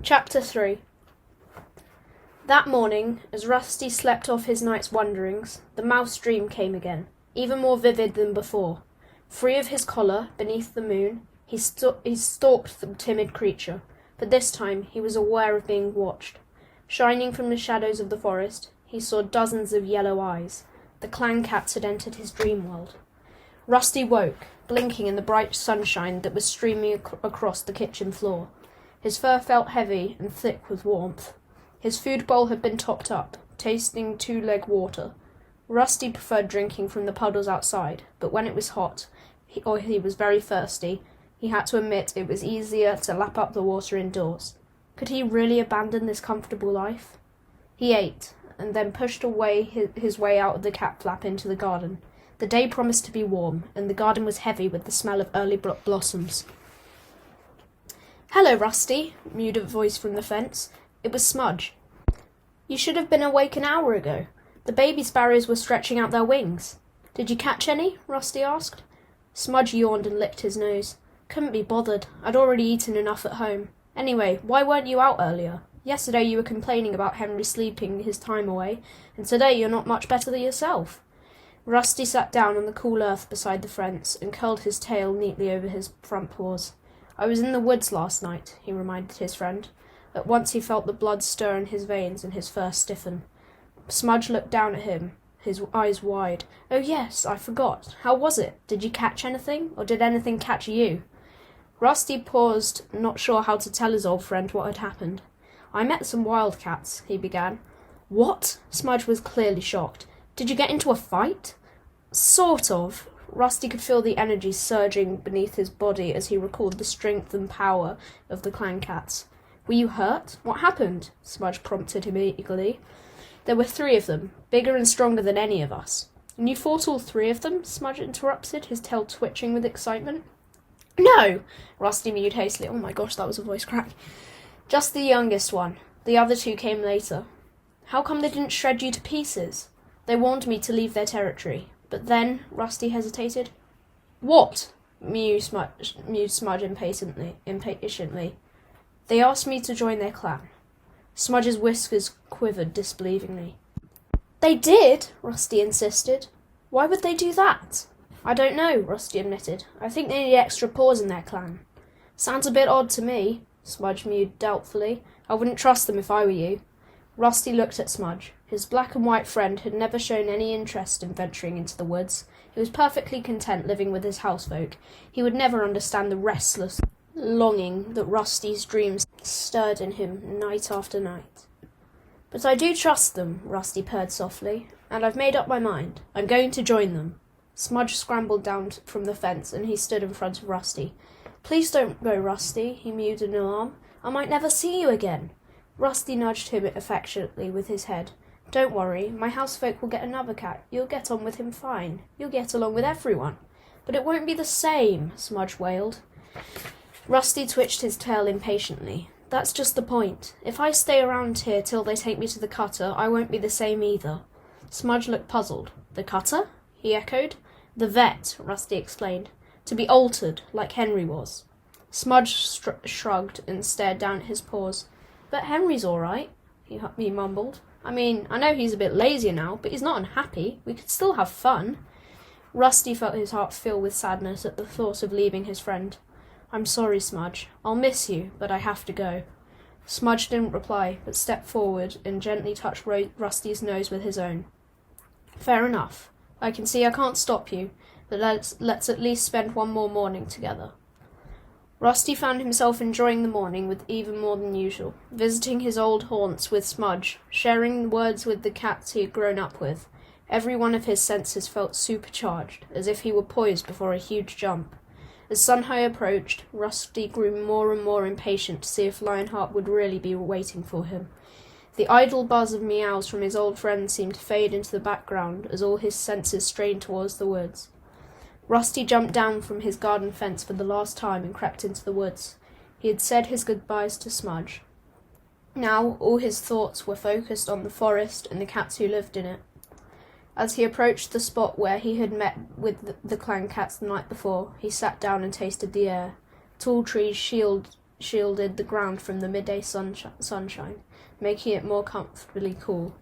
Chapter 3. That morning, as Rusty slept off his night's wanderings, the mouse dream came again, even more vivid than before. Free of his collar, beneath the moon, he stalked the timid creature, but this time he was aware of being watched. Shining from the shadows of the forest, he saw dozens of yellow eyes. The clan cats had entered his dream world. Rusty woke, blinking in the bright sunshine that was streaming across the kitchen floor. His fur felt heavy and thick with warmth. His food bowl had been topped up, tasting two-leg water. Rusty preferred drinking from the puddles outside, but when it was hot, or he was very thirsty, he had to admit it was easier to lap up the water indoors. Could he really abandon this comfortable life? He ate, and then pushed his way out of the cat flap into the garden. The day promised to be warm, and the garden was heavy with the smell of early blossoms. "Hello, Rusty," mewed a voice from the fence. It was Smudge. "You should have been awake an hour ago. The baby sparrows were stretching out their wings." "Did you catch any?" Rusty asked. Smudge yawned and licked his nose. "Couldn't be bothered. I'd already eaten enough at home. Anyway, why weren't you out earlier? Yesterday you were complaining about Henry sleeping his time away, and today you're not much better than yourself." Rusty sat down on the cool earth beside the fence and curled his tail neatly over his front paws. "I was in the woods last night," he reminded his friend. At once he felt the blood stir in his veins and his fur stiffen. Smudge looked down at him, his eyes wide. "Oh yes, I forgot. How was it? Did you catch anything, or did anything catch you?" Rusty paused, not sure how to tell his old friend what had happened. "I met some wildcats," he began. "What?" Smudge was clearly shocked. "Did you get into a fight?" "Sort of." Rusty could feel the energy surging beneath his body as he recalled the strength and power of the clan cats. "Were you hurt? What happened?" Smudge prompted him eagerly. "There were 3 of them, bigger and stronger than any of us." "And you fought all 3 of them?" Smudge interrupted, his tail twitching with excitement. "No!" Rusty mewed hastily. Oh my gosh, that was a voice crack. "Just the youngest one. The other 2 came later." "How come they didn't shred you to pieces?" "They warned me to leave their territory. But then," Rusty hesitated. "What?" mewed Smudge impatiently. "They asked me to join their clan." Smudge's whiskers quivered disbelievingly. "They did?" Rusty insisted. "Why would they do that?" "I don't know," Rusty admitted. "I think they need extra paws in their clan." "Sounds a bit odd to me," Smudge mewed doubtfully. "I wouldn't trust them if I were you." Rusty looked at Smudge. His black and white friend had never shown any interest in venturing into the woods. He was perfectly content living with his housefolk. He would never understand the restless longing that Rusty's dreams stirred in him night after night. "But I do trust them," Rusty purred softly, "and I've made up my mind. I'm going to join them." Smudge scrambled down from the fence and he stood in front of Rusty. "Please don't go, Rusty," he mewed in alarm. "I might never see you again." Rusty nudged him affectionately with his head. "Don't worry, my housefolk will get another cat. You'll get on with him fine. You'll get along with everyone." "But it won't be the same," Smudge wailed. Rusty twitched his tail impatiently. "That's just the point. If I stay around here till they take me to the cutter, I won't be the same either." Smudge looked puzzled. "The cutter?" he echoed. "The vet," Rusty explained. "To be altered, like Henry was." Smudge shrugged and stared down at his paws. "But Henry's all right," he mumbled. "I mean, I know he's a bit lazier now, but he's not unhappy. We could still have fun." Rusty felt his heart fill with sadness at the thought of leaving his friend. "I'm sorry, Smudge. I'll miss you, but I have to go." Smudge didn't reply, but stepped forward and gently touched Rusty's nose with his own. "Fair enough. I can see I can't stop you, but let's at least spend one more morning together." Rusty found himself enjoying the morning with even more than usual, visiting his old haunts with Smudge, sharing words with the cats he had grown up with. Every one of his senses felt supercharged, as if he were poised before a huge jump. As Sunhigh approached, Rusty grew more and more impatient to see if Lionheart would really be waiting for him. The idle buzz of meows from his old friend seemed to fade into the background as all his senses strained towards the woods. Rusty jumped down from his garden fence for the last time and crept into the woods. He had said his goodbyes to Smudge. Now all his thoughts were focused on the forest and the cats who lived in it. As he approached the spot where he had met with the clan cats the night before, he sat down and tasted the air. Tall trees shielded the ground from the midday sunshine, making it more comfortably cool.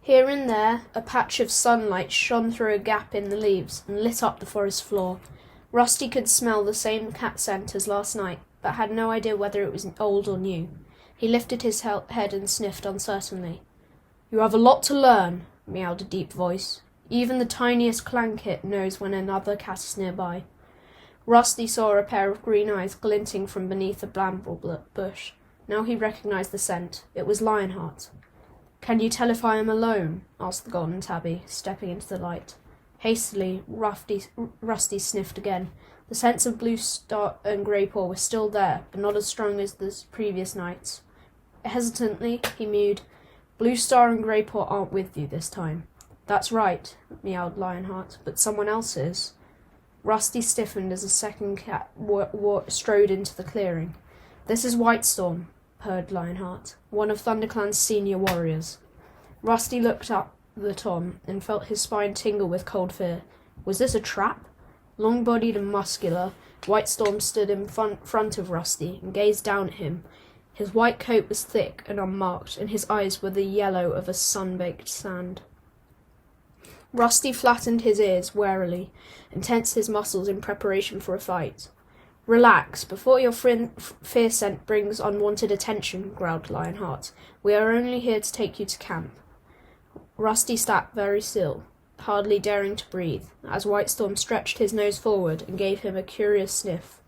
Here and there, a patch of sunlight shone through a gap in the leaves and lit up the forest floor. Rusty could smell the same cat scent as last night, but had no idea whether it was old or new. He lifted his head and sniffed uncertainly. "You have a lot to learn," meowed a deep voice. "Even the tiniest clanket knows when another cat is nearby." Rusty saw a pair of green eyes glinting from beneath a bramble bush. Now he recognized the scent. It was Lionheart. "Can you tell if I am alone?" asked the golden tabby, stepping into the light. Hastily, Rusty sniffed again. The scents of Blue Star and Greypaw were still there, but not as strong as the previous nights. Hesitantly, he mewed, "Blue Star and Greypaw aren't with you this time." "That's right," meowed Lionheart, "but someone else is." Rusty stiffened as a second cat strode into the clearing. "This is Whitestorm," purred Lionheart, "one of ThunderClan's senior warriors." Rusty looked up the Tom and felt his spine tingle with cold fear. Was this a trap? Long-bodied and muscular, Whitestorm stood in front of Rusty and gazed down at him. His white coat was thick and unmarked, and his eyes were the yellow of a sun-baked sand. Rusty flattened his ears warily and tensed his muscles in preparation for a fight. "Relax, before your fear scent brings unwanted attention," growled Lionheart. "We are only here to take you to camp." Rusty sat very still, hardly daring to breathe, as Whitestorm stretched his nose forward and gave him a curious sniff.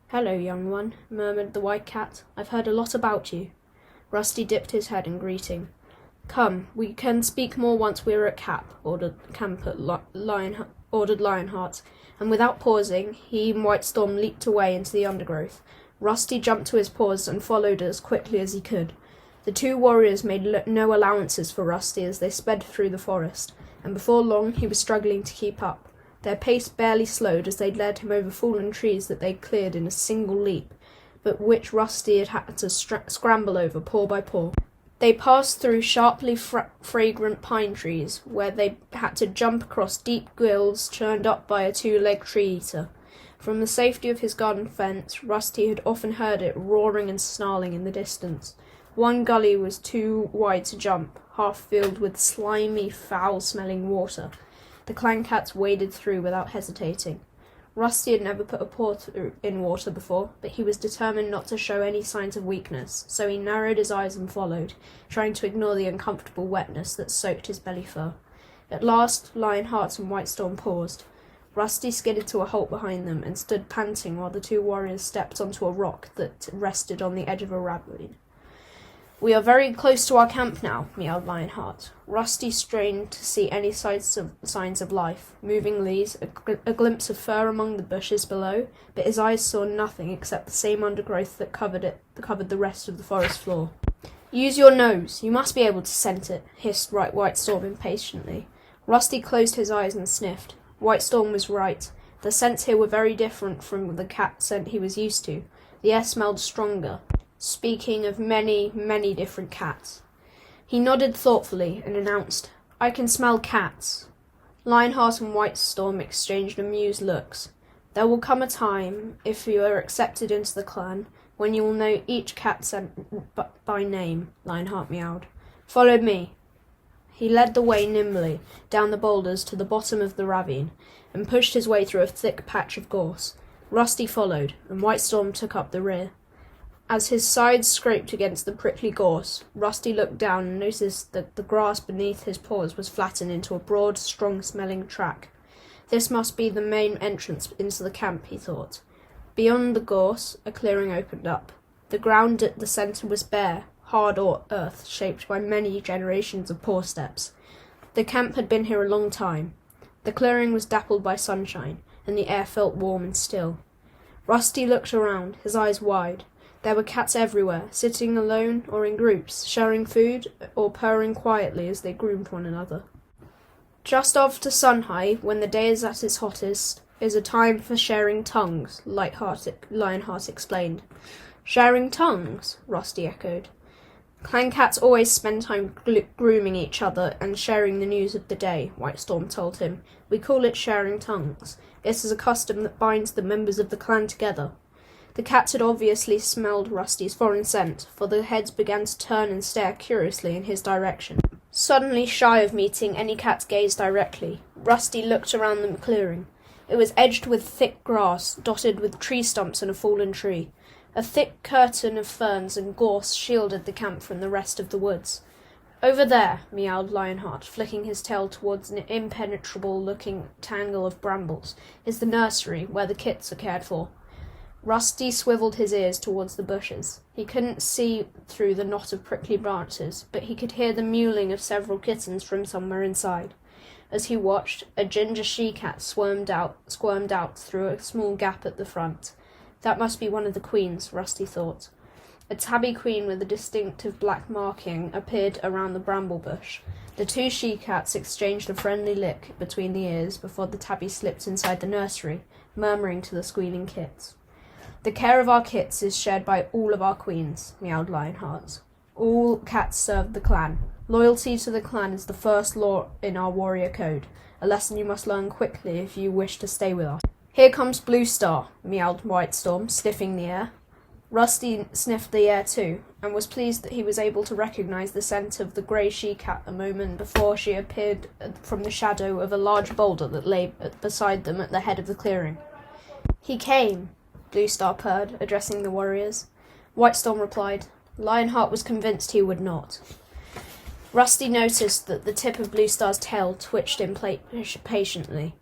"Hello, young one," murmured the white cat. "I've heard a lot about you." Rusty dipped his head in greeting. "Come, we can speak more once we're at ordered Lionheart, and without pausing, he and Whitestorm leaped away into the undergrowth. Rusty jumped to his paws and followed as quickly as he could. The two warriors made no allowances for Rusty as they sped through the forest, and before long he was struggling to keep up. Their pace barely slowed as they led him over fallen trees that they cleared in a single leap, but which Rusty had to scramble over paw by paw. They passed through sharply fragrant pine trees, where they had to jump across deep gills churned up by a two-legged tree-eater. From the safety of his garden fence, Rusty had often heard it roaring and snarling in the distance. One gully was too wide to jump, half filled with slimy, foul-smelling water. The clan cats waded through without hesitating. Rusty had never put a paw in water before, but he was determined not to show any signs of weakness, so he narrowed his eyes and followed, trying to ignore the uncomfortable wetness that soaked his belly fur. At last, Lionheart and Whitestorm paused. Rusty skidded to a halt behind them and stood panting while the two warriors stepped onto a rock that rested on the edge of a ravine. "We are very close to our camp now," meowed Lionheart. Rusty strained to see any signs of life, moving leaves, a glimpse of fur among the bushes below, but his eyes saw nothing except the same undergrowth that covered the rest of the forest floor. "Use your nose. You must be able to scent it," hissed Whitestorm impatiently. Rusty closed his eyes and sniffed. Whitestorm was right. The scents here were very different from the cat scent he was used to. The air smelled stronger, speaking of many, many different cats. He nodded thoughtfully and announced, "I can smell cats." Lionheart and Whitestorm exchanged amused looks. "There will come a time, if you are accepted into the clan, when you will know each cat scent by name," Lionheart meowed. "Follow me." He led the way nimbly down the boulders to the bottom of the ravine and pushed his way through a thick patch of gorse. Rusty followed, and Whitestorm took up the rear. As his sides scraped against the prickly gorse, Rusty looked down and noticed that the grass beneath his paws was flattened into a broad, strong-smelling track. This must be the main entrance into the camp, he thought. Beyond the gorse, a clearing opened up. The ground at the centre was bare, hard earth shaped by many generations of paw steps. The camp had been here a long time. The clearing was dappled by sunshine, and the air felt warm and still. Rusty looked around, his eyes wide. There were cats everywhere, sitting alone or in groups, sharing food or purring quietly as they groomed one another. "Just after sun-high, when the day is at its hottest, is a time for sharing tongues," Lionheart explained. "Sharing tongues?" Rusty echoed. "Clan cats always spend time grooming each other and sharing the news of the day," Whitestorm told him. "We call it sharing tongues. It is a custom that binds the members of the clan together." The cats had obviously smelled Rusty's foreign scent, for the heads began to turn and stare curiously in his direction. Suddenly shy of meeting any cat's gaze directly, Rusty looked around the clearing. It was edged with thick grass, dotted with tree stumps and a fallen tree. A thick curtain of ferns and gorse shielded the camp from the rest of the woods. "Over there," meowed Lionheart, flicking his tail towards an impenetrable-looking tangle of brambles, "is the nursery, where the kits are cared for." Rusty swiveled his ears towards the bushes. He couldn't see through the knot of prickly branches, but he could hear the mewling of several kittens from somewhere inside. As he watched, a ginger she-cat squirmed out through a small gap at the front. That must be one of the queens, Rusty thought. A tabby queen with a distinctive black marking appeared around the bramble bush. The two she-cats exchanged a friendly lick between the ears before the tabby slipped inside the nursery, murmuring to the squealing kits. "The care of our kits is shared by all of our queens," meowed Lionheart. "All cats serve the clan. Loyalty to the clan is the first law in our warrior code, a lesson you must learn quickly if you wish to stay with us." "Here comes Blue Star," meowed Whitestorm, sniffing the air. Rusty sniffed the air too, and was pleased that he was able to recognize the scent of the grey she-cat a moment before she appeared from the shadow of a large boulder that lay beside them at the head of the clearing. "He came," Blue Star purred, addressing the warriors. Whitestorm replied. Lionheart was convinced he would not. Rusty noticed that the tip of Blue Star's tail twitched impatiently.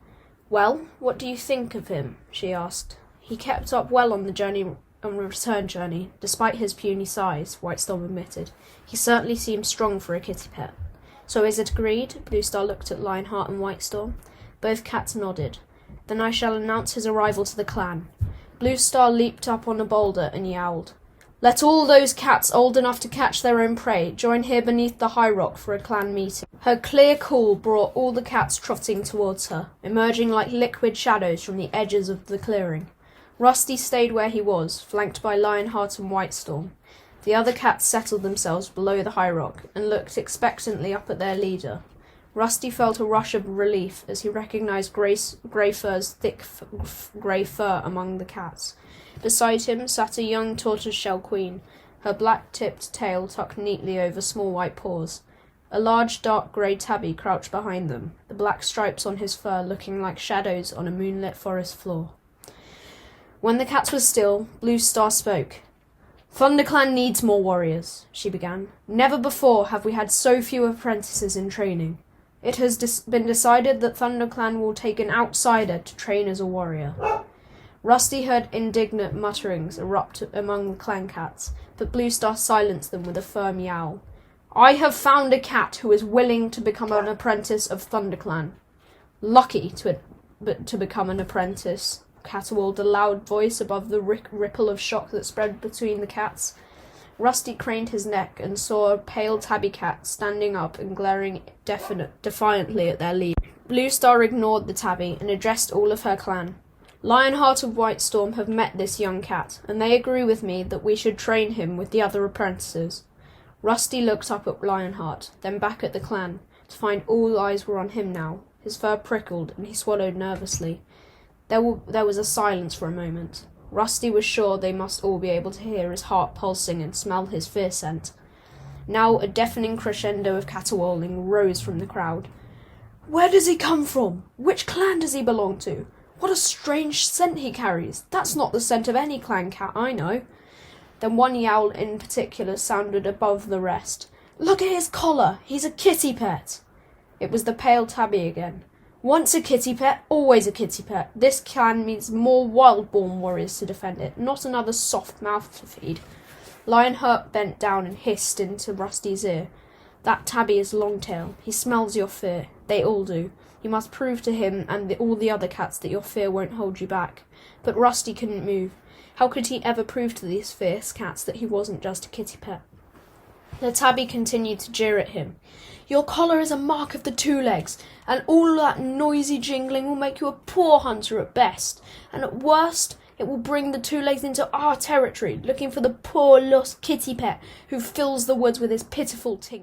"Well, what do you think of him?" she asked. "He kept up well on the return journey, despite his puny size," Whitestorm admitted. "He certainly seems strong for a kitty pet." "So is it agreed?" Blue Star looked at Lionheart and Whitestorm. Both cats nodded. "Then I shall announce his arrival to the clan." Blue Star leaped up on a boulder and yowled. "Let all those cats old enough to catch their own prey join here beneath the high rock for a clan meeting." Her clear call brought all the cats trotting towards her, emerging like liquid shadows from the edges of the clearing. Rusty stayed where he was, flanked by Lionheart and Whitestorm. The other cats settled themselves below the high rock and looked expectantly up at their leader. Rusty felt a rush of relief as he recognized Greyfur's thick grey fur among the cats. Beside him sat a young tortoiseshell queen, her black-tipped tail tucked neatly over small white paws. A large dark grey tabby crouched behind them, the black stripes on his fur looking like shadows on a moonlit forest floor. When the cats were still, Blue Star spoke. "ThunderClan needs more warriors," she began. "Never before have we had so few apprentices in training. It has been decided that ThunderClan will take an outsider to train as a warrior." Rusty heard indignant mutterings erupt among the clan cats, but Blue Star silenced them with a firm yowl. "I have found a cat who is willing to become an apprentice of ThunderClan." "Lucky to become an apprentice," caterwauled a loud voice above the ripple of shock that spread between the cats. Rusty craned his neck and saw a pale tabby cat standing up and glaring defiantly at their leader. Blue Star ignored the tabby and addressed all of her clan. "Lionheart and Whitestorm have met this young cat, and they agree with me that we should train him with the other apprentices." Rusty looked up at Lionheart, then back at the clan, to find all eyes were on him now. His fur prickled, and he swallowed nervously. There was a silence for a moment. Rusty was sure they must all be able to hear his heart pulsing and smell his fear scent. Now a deafening crescendo of caterwauling rose from the crowd. "Where does he come from? Which clan does he belong to? What a strange scent he carries! That's not the scent of any clan cat I know." Then one yowl in particular sounded above the rest. "Look at his collar! He's a kitty pet!" It was the pale tabby again. "Once a kitty pet, always a kitty pet. This clan needs more wild-born warriors to defend it, not another soft mouth to feed." Lionheart bent down and hissed into Rusty's ear. "That tabby is Longtail. He smells your fear. They all do. You must prove to him and all the other cats that your fear won't hold you back." But Rusty couldn't move. How could he ever prove to these fierce cats that he wasn't just a kitty pet? The tabby continued to jeer at him. "Your collar is a mark of the 2 legs, and all that noisy jingling will make you a poor hunter at best, and at worst it will bring the 2 legs into our territory, looking for the poor lost kitty pet who fills the woods with his pitiful tink."